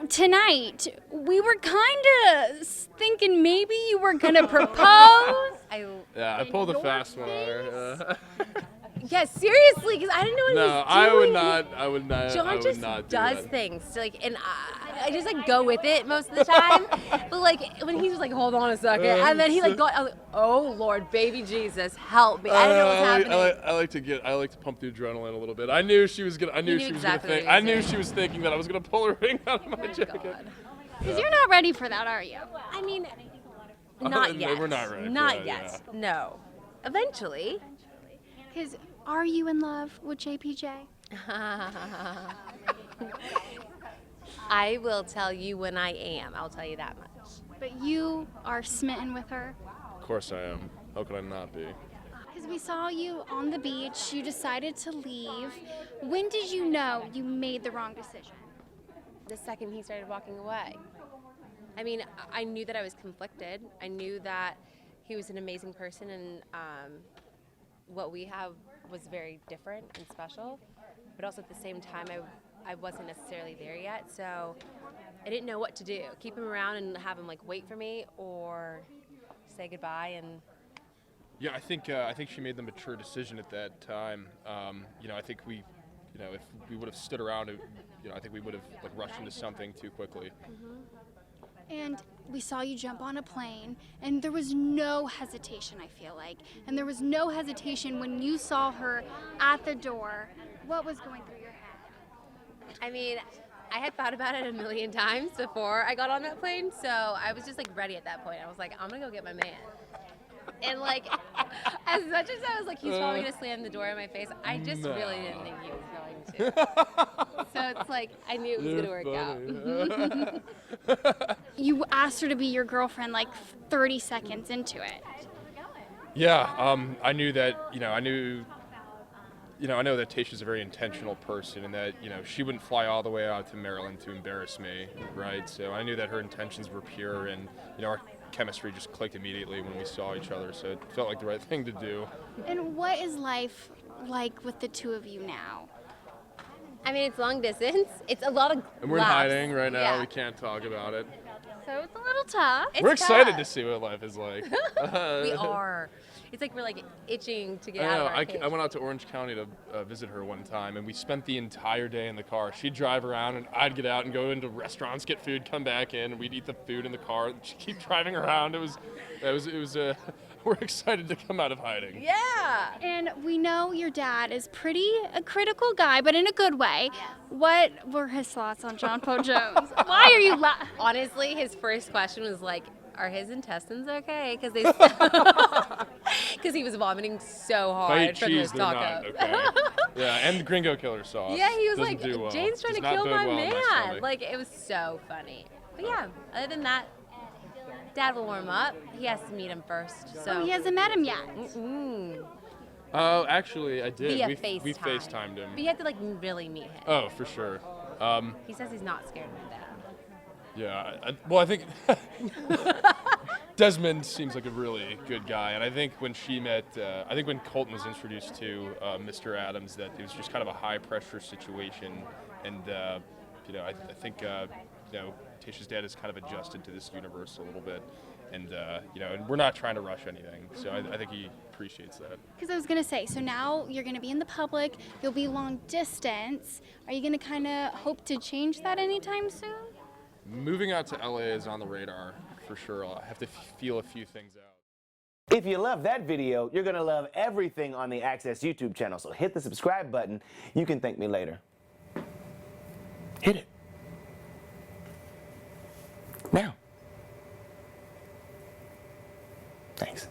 tonight, we were kind of thinking maybe you were going to propose. Yeah, I pulled a fast one on her. Yeah, seriously, because I didn't know what he was doing. No, I would not. I would not. John I would just not do does that. things, like, and I just like go with it most of the time. But like when he was like, "Hold on a second," and then he like got, I was like, "Oh Lord, baby Jesus, help me!" I didn't know what was happening. I like to pump the adrenaline a little bit. I knew she was gonna. I knew she was exactly gonna think. what I he was knew doing. she was thinking that I was gonna pull her ring out of my jacket. God. Because you're not ready for that, are you? I mean, not No, yet. we're not ready for Not that, yet. No. Eventually. Because are you in love with JPJ? I will tell you when I am. I'll tell you that much. But you are smitten with her? Of course I am. How could I not be? Because we saw you on the beach, you decided to leave. When did you know you made the wrong decision? The second he started walking away. I mean, I knew that I was conflicted. I knew that he was an amazing person, and what we have was very different and special. But also at the same time, I wasn't necessarily there yet, so I didn't know what to do. Keep him around and have him like wait for me, or say goodbye. And Yeah, I think she made the mature decision at that time. I think we, if we would have stood around, I think we would have like rushed into something too quickly. And we saw you jump on a plane, and there was no hesitation, I feel like. And there was no hesitation when you saw her at the door. What was going through your head? I mean, I had thought about it a million times before I got on that plane, so I was just like ready at that point. I was like, I'm gonna go get my man. And like, as much as I was like, he's probably gonna slam the door in my face, I just really didn't think he was going to. So it's like, I knew it was gonna work out. You asked her to be your girlfriend like 30 seconds into it. Yeah, I knew that. I know that Tayshia's a very intentional person, and that she wouldn't fly all the way out to Maryland to embarrass me, right? So I knew that her intentions were pure, and our chemistry just clicked immediately when we saw each other. So it felt like the right thing to do. And what is life like with the two of you now? I mean, it's long distance. It's a lot of And we're in laughs. hiding right now. Yeah. We can't talk about it. So it's a little tough. It's We're excited tough. to see what life is like. We are. It's like we're like itching to get I out know. of our cage. I went out to Orange County to visit her one time, and we spent the entire day in the car. She'd drive around, and I'd get out and go into restaurants, get food, come back in, and we'd eat the food in the car. She'd keep driving around. It was. We're excited to come out of hiding. Yeah. And we know your dad is pretty a critical guy, but in a good way. What were his thoughts on John Paul Jones? Why are you Honestly, his first question was like, "Are his intestines okay?" Because he was vomiting so If I hard eat from cheese, those they're tacos. not okay. Yeah, and Gringo Killer sauce. Yeah, he was Doesn't like, do well. "Jane's trying Does to not kill bode my well in my man." stomach. Like, it was so funny. But yeah, other than that, Dad will warm up. He has to meet him first. So Oh, he hasn't met him yet. Oh, actually, I did. via We FaceTime. FaceTimed him. But you have to like really meet him. Oh, for sure. He says he's not scared of my dad. Yeah. Well, I think Desmond seems like a really good guy, and I think when she met, I think when Colton was introduced to Mr. Adams, that it was just kind of a high-pressure situation, and I think Tayshia's dad has kind of adjusted to this universe a little bit, and and we're not trying to rush anything, so I think he appreciates that. Because I was going to say, so now you're going to be in the public, you'll be long distance. Are you going to kind of hope to change that anytime soon? Moving out to LA is on the radar for sure. I'll have to feel a few things out. If you love that video, you're going to love everything on the Access YouTube channel. So hit the subscribe button. You can thank me later. Hit it. Now. Thanks.